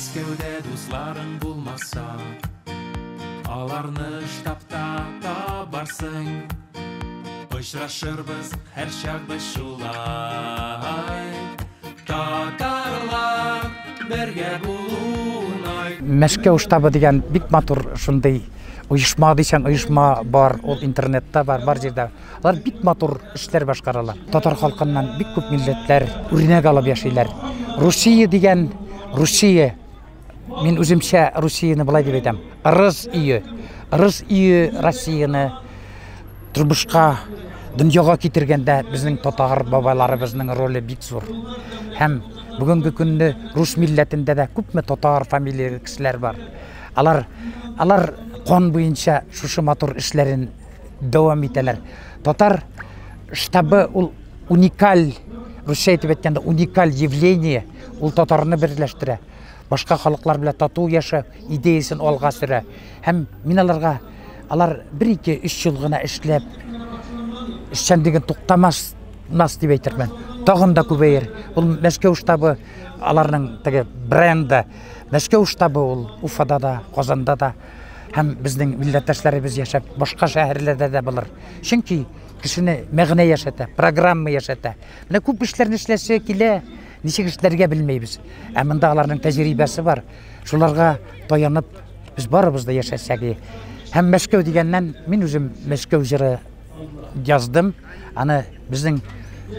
Мәскәүдә дусларың булмаса, аларны штабта табарсың. Очрашырбыз һәр чагда шулай. Татарлар бергә булуын. Мәскәү штабы дигән бик матур шундый оешма дисәң, оешма бар, ул интернетта бар җирдә. Алар бик матур эшләр башкаралар. Татар халкыннан бик күп милләтләр үрнәк алып яшиләр. Русия дигән Русия, мин үземчә Русияны булай дип әйтәм. Рус ие Россияны тормышка, дөньяга китергәндә безнең татар бабаларыбызның роле бик зур. Һәм бүгенге көнне рус милләтендә дә күпме татар фамилияле кешеләр бар. Алар кан буенча шушы матур эшләрен дәвам итәләр. Татар штабы ул уникаль, Русия дип әйткәндә уникаль явление, ул татарны берләштерә. Башка халыклар белән тату яшәү идеясын алга сөрә. Һәм мин алар 1-2-3 ел гына эшләп эшчәнлеген туктамас дип әйтермен. Тагын да күбәер. Ул Мәскәү штабы аларның теге бренды. Мәскәү штабы ул Уфада да, Казанда да һәм безнең милләттәшләребез яшәп башка шәһәрләрдә дә булыр. Чөнки кешене мәгънә яшәтә, программа яшәтә. Менә күп эшләрне эшләсә килә, ничек эшләргә белмәйбез. Ә монда аларның тәҗрибәсе бар. Шуларга таянып без барыбыз да яшәсәк. Һәм Мәскәү дигәннән мин үзем Мәскәү җыры яздым. Аны безнең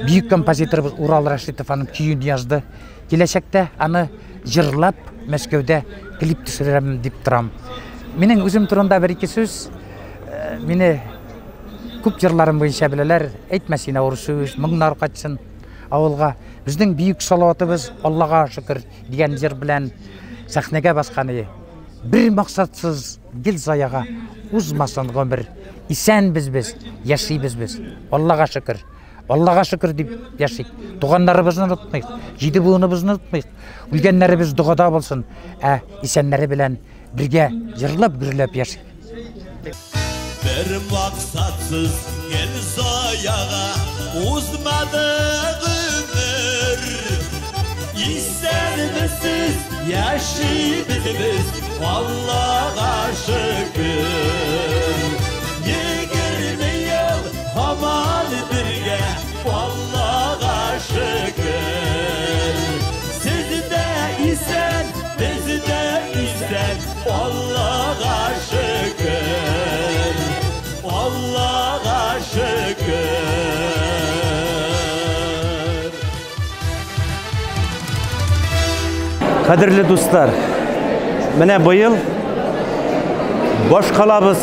бүйük композиторыбыз Урал Рашитов аның көйін язды. Киләчәктә аны җырлап Мәскәүдә клип төшерәм дип торам. Минең үзем турында 1-2 сүз. Мине күп җырларым буенча беләләр. Әйтмә син авыр сүз, моңнар кайтсын авылга. Безнең бүйük салаватыбыз Аллага шөкер дигән җыр белән сәхнәгә басканы. Бер максатсыз гел заяга узмасын гомер. Исәнбез без, яшибез без. Аллага шөкер. Аллага шөкер дип яшик. Туганнарыбызны онытмыйк, җиде буыныбызны онытмыйк. Үлгәннәребез дугада булсын, исәннәре белән бергә җырлап гөрләп яшик. Бер максатсыз гел заяга узмады гомер. Исәнбез, яшибез без. Аллага şükür. 20 yıl hamal birge. Allahu şükür. Sizde isen, bizde isen. Allahu şükür. Allahu şükür. Kadirli dostlar, mene bu yıl boş kalabız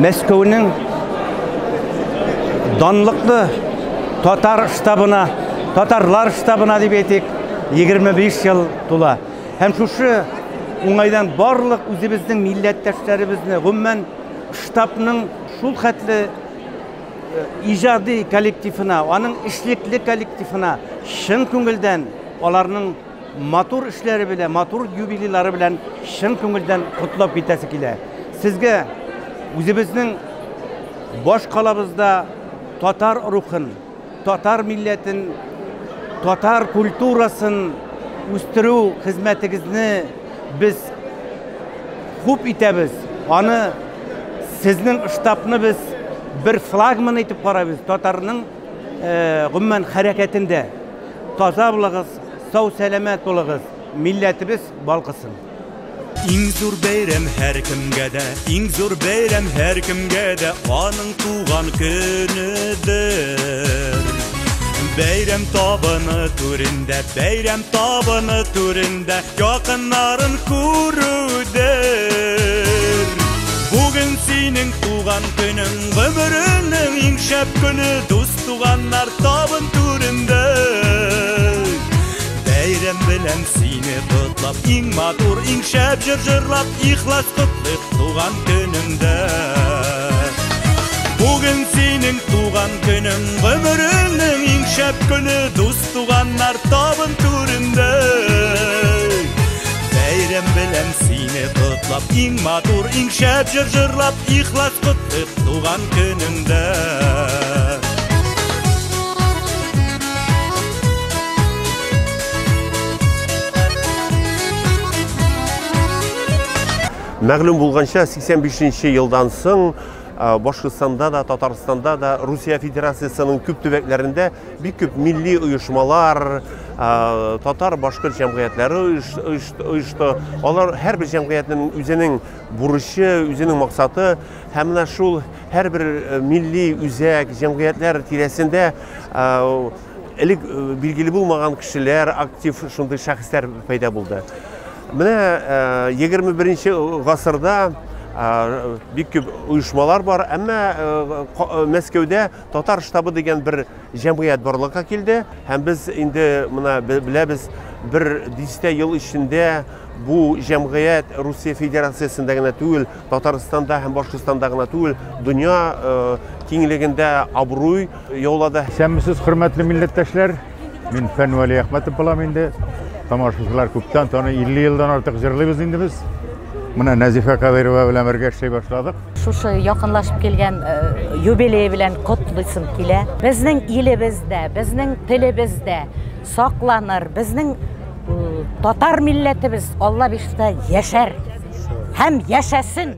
Мәскәүнең данлыклы татарлар штабына дип әйтик, 25 ел тула. Һәм шушы уңайдан барлык үзебезнең милләттәшләребезне, гомумән штабның шул хәтле иҗади коллективына, аның эшлекле коллективына шын күңелдән аларның матур эшләре белән, матур юбилейлары белән шын күңелдән котлап китәсе килә. Сезгә үзебезнең баш калабызда татар рухын, татар милләтен, татар культурасын үстерү хезмәтегезне без күп итәбез. Аны сезнең штабны без бер флагман итеп карабыз. Татарның гомумән хәрәкәтендә таза булыгыз, сау сәламәт булыгыз, милләтебез балкысын. Иң зур бәйрәм һәр кемгә дә, иң зур бәйрәм һәр кемгә дә аның туган көнедер. Бәйрәм табыны түрендә якыннарын күрүдер. Бүген синең туган көнең, гомереңнең иң шәп көне, дус туганнар табын түрендә. Бәйрәм белән сине котлап, иң матур, иң шәп җырлап, ихлас котлык туган көнеңдә. Бүген синең туган көнең, гомереңнең иң шәп көне, дус туганнар табын түрендә. Бәйрәм белән сине котлап, иң матур, иң шәп җырлап, ихлас котлык туган көнеңдә. Мәгълүм булганча 85 елдан соң Башкортстанда да, Татарстанда да, Русия Федерациясының күп төбәкләрендә бик күп милли оешмалар, татар башкорт җәмгыятьләре оешты. Алар һәрбер җәмгыятьнең үзенең бурычы, үзенең максаты һәм менә шул һәрбер милли үзәк җәмгыятьләр тирәсендә элек билгеле булмаган кешеләр, актив шундый шәхесләр пайда булды. Менә 21-нче гасырда бик күп оешмалар бар, әмма Мәскәүдә татар штабы дигән бер җәмгыять барлыкка килде. Һәм без инде моны беләбез, бер 10 ел эчендә бу җәмгыять Русия Федерациясендә генә түгел, Татарстанда һәм Башкортстанда гына түгел, дөнья киңлегендә абруй яулады. Сәмсез хөрмәтле милләттәшләр, мин Фәнвали Әхмәтов булам инде. Тамашачылар күптән таны 50 елдан артык җырлыйбыз инде без. Менә Назифа Кадырова белән бергә эшләй башладык. Шушы якынлашып килгән юбилей белән котлыйсым килә. Безнең илебездә, безнең телебездә сакланыр, безнең татар милләтебез Алла бишта яшәр һәм яшәсен.